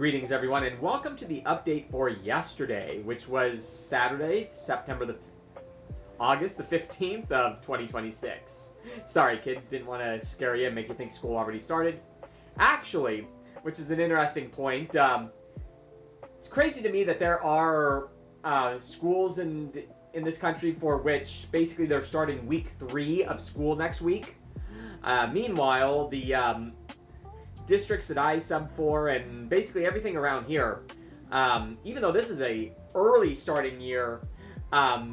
Greetings, everyone, and welcome to the update for yesterday, which was Saturday, August the 15th of 2026. Sorry, kids, didn't want to scare you and make you think school already started. Actually, which is an interesting point, it's crazy to me that there are schools in this country for which basically they're starting week 3 of school next week. Meanwhile, the districts that I sub for and basically everything around here, even though this is a early starting year,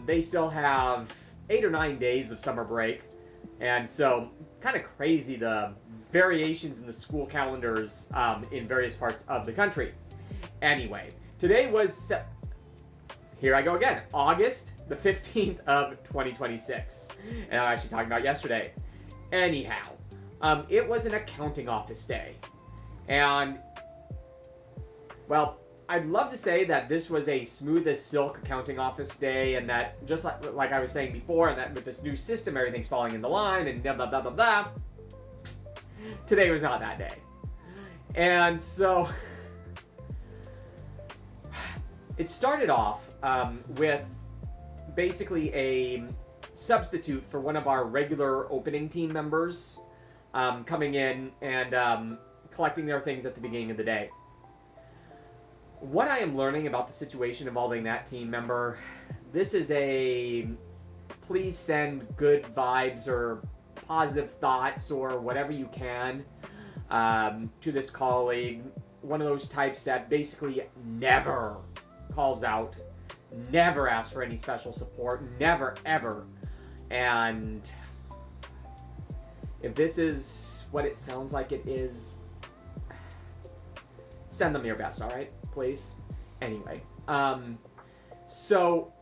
they still have 8 or 9 days of summer break. And so kind of crazy the variations in the school calendars in various parts of the country. Anyway, today was, here I go again, August the 15th of 2026. And I'm actually talking about yesterday. Anyhow, it was an accounting office day. And, well, I'd love to say that this was a smooth as silk accounting office day, and that just like I was saying before, and that with this new system, everything's falling into line, and blah, blah, blah, blah, blah. Today was not that day. And so, it started off with basically a substitute for one of our regular opening team members coming in and collecting their things at the beginning of the day. What I am learning about the situation involving that team member, this is a please send good vibes or positive thoughts or whatever you can to this colleague. One of those types that basically never calls out, never asks for any special support, never ever. And if this is what it sounds like it is, send them your best, all right? Please. Anyway, so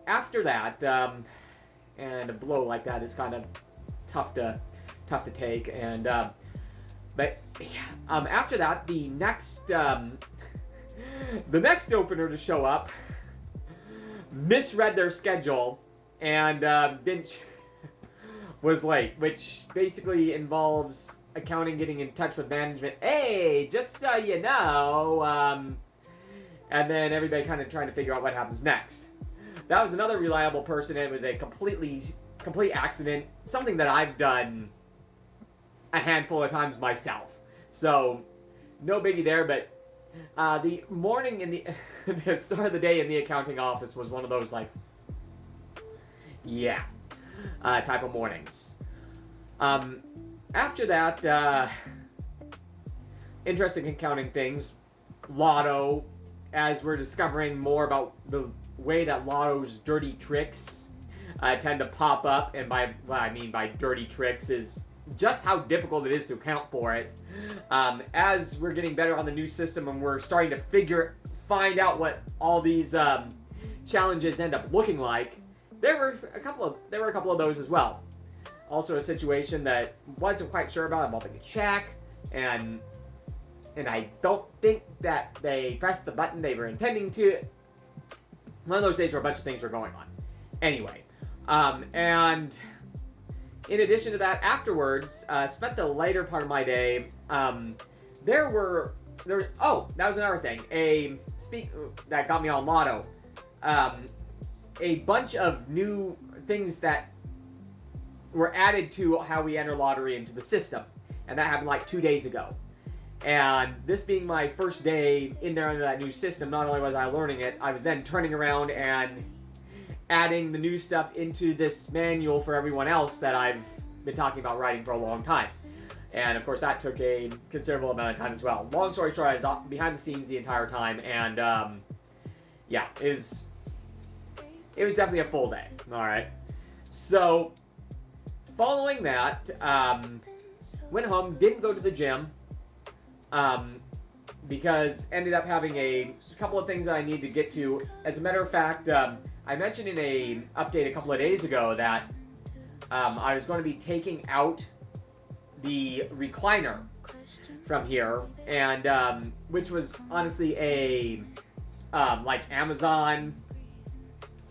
after that, and a blow like that is kind of tough to take, and but after that, the next opener to show up misread their schedule and was late, which basically involves accounting getting in touch with management. Hey, just so you know, and then everybody kind of trying to figure out what happens next. That was another reliable person, and it was a complete accident, something that I've done a handful of times myself. So, no biggie there, but the morning in the start of the day in the accounting office was one of those, like, yeah, type of mornings. After that, interesting accounting things, Lotto, as we're discovering more about the way that Lotto's dirty tricks tend to pop up, and by what I mean by dirty tricks is just how difficult it is to account for it. As we're getting better on the new system and we're starting to find out what all these challenges end up looking like, there were a couple of those as well. Also a situation that wasn't quite sure about involving a check, and I don't think that they pressed the button they were intending to. One of those days where a bunch of things were going on. Anyway, and in addition to that, afterwards, spent the later part of my day, that was another thing. That got me on Lotto. A bunch of new things that were added to how we enter lottery into the system. And that happened like 2 days ago. And this being my first day in there under that new system, not only was I learning it, I was then turning around and adding the new stuff into this manual for everyone else that I've been talking about writing for a long time. And of course that took a considerable amount of time as well. Long story short, I was behind the scenes the entire time, and yeah, it was definitely a full day. Alright. So, following that, went home, didn't go to the gym, because ended up having a couple of things that I need to get to. As a matter of fact, I mentioned in a update a couple of days ago that I was going to be taking out the recliner from here, and which was honestly a like Amazon.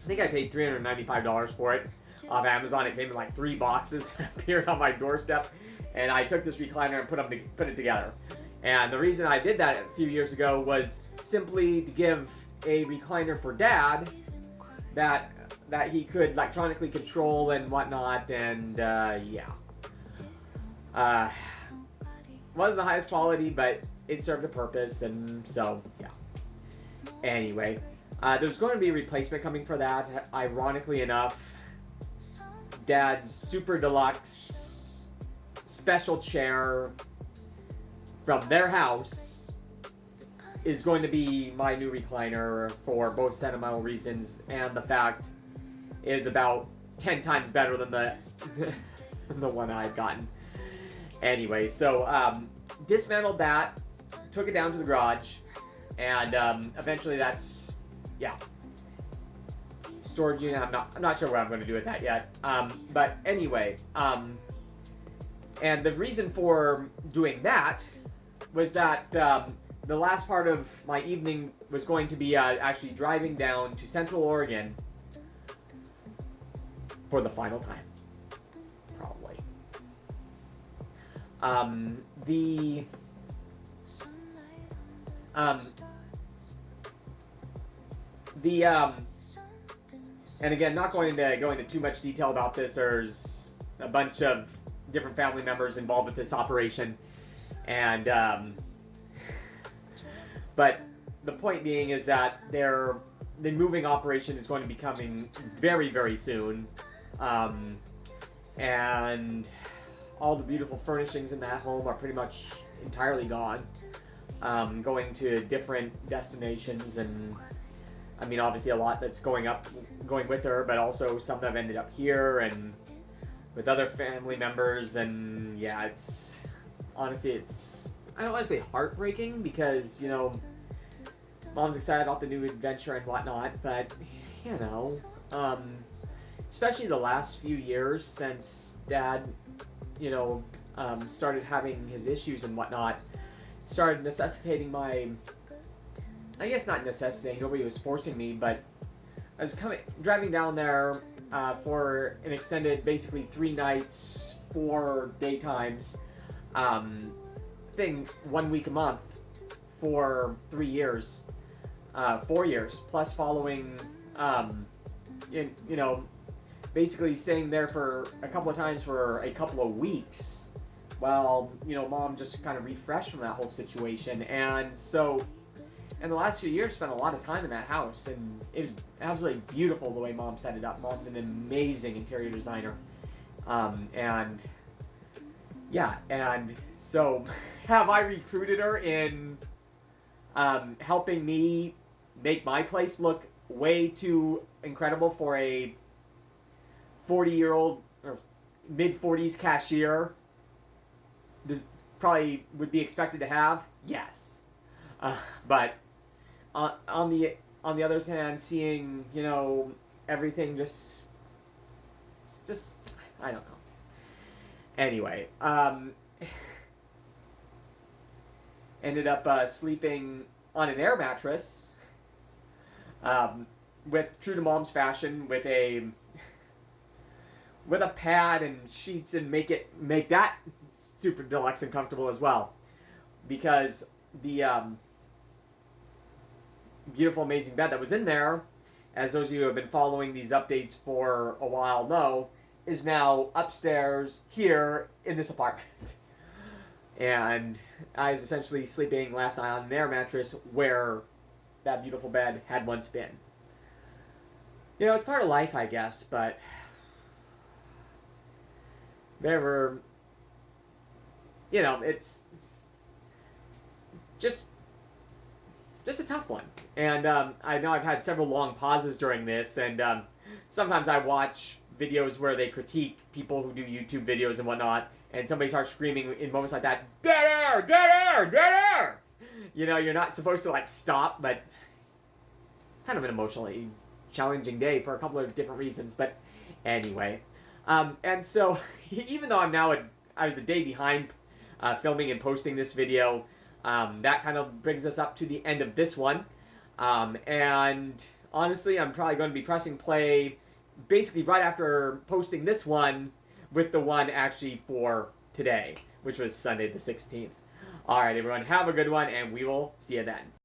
I think I paid $395 for it off Amazon. It came in like 3 boxes, appeared on my doorstep, and I took this recliner and put it together. And the reason I did that a few years ago was simply to give a recliner for Dad that he could electronically control and whatnot, and yeah. Wasn't the highest quality, but it served a purpose, and so, yeah. Anyway, there's going to be a replacement coming for that. Ironically enough, Dad's super deluxe special chair from their house is going to be my new recliner for both sentimental reasons, and the fact is about 10 times better than the the one I'd gotten. Anyway, so dismantled that, took it down to the garage, and eventually that's, yeah, storage unit. I'm not sure what I'm going to do with that yet. But anyway, and the reason for doing that was that the last part of my evening was going to be actually driving down to Central Oregon for the final time, probably. And again, not going to go into too much detail about this. There's a bunch of different family members involved with this operation, and but the point being is that the moving operation is going to be coming very, very soon, and all the beautiful furnishings in that home are pretty much entirely gone. Going to different destinations, and I mean, obviously a lot that's going with her, but also some that have ended up here and with other family members, and yeah, it's honestly, I don't want to say heartbreaking, because, you know, Mom's excited about the new adventure and whatnot, but, you know, especially the last few years since Dad, you know, started having his issues and whatnot, started necessitating I guess not necessitating, nobody was forcing me, but I was driving down there for an extended, basically 3 nights, 4 daytimes, thing, 1 week a month for 3 years, 4 years, plus following, you know, basically staying there for a couple of times for a couple of weeks, while, you know, Mom just kind of refreshed from that whole situation. And so, in the last few years, spent a lot of time in that house, and it was absolutely beautiful the way Mom set it up. Mom's an amazing interior designer, and yeah, and so have I recruited her in helping me make my place look way too incredible for a 40-year-old or mid-40s cashier probably would be expected to have? Yes. But on the other hand, seeing, you know, everything just I don't know. Anyway, ended up sleeping on an air mattress, with, true to Mom's fashion, with a pad and sheets, and make that super deluxe and comfortable as well, because the beautiful, amazing bed that was in there, as those of you who have been following these updates for a while know, is now upstairs here in this apartment. And I was essentially sleeping last night on an air mattress where that beautiful bed had once been. You know, it's part of life, I guess, but never, you know, it's just a tough one. And I know I've had several long pauses during this, and sometimes I watch videos where they critique people who do YouTube videos and whatnot, and somebody starts screaming in moments like that, "Dead air! Dead air! Dead air!" You know, you're not supposed to, like, stop, but it's kind of an emotionally challenging day for a couple of different reasons. But anyway, and so even though I was a day behind filming and posting this video, that kind of brings us up to the end of this one. And honestly, I'm probably going to be pressing play basically right after posting this one, with the one actually for today, which was Sunday the 16th. Alright, everyone, have a good one, and we will see you then.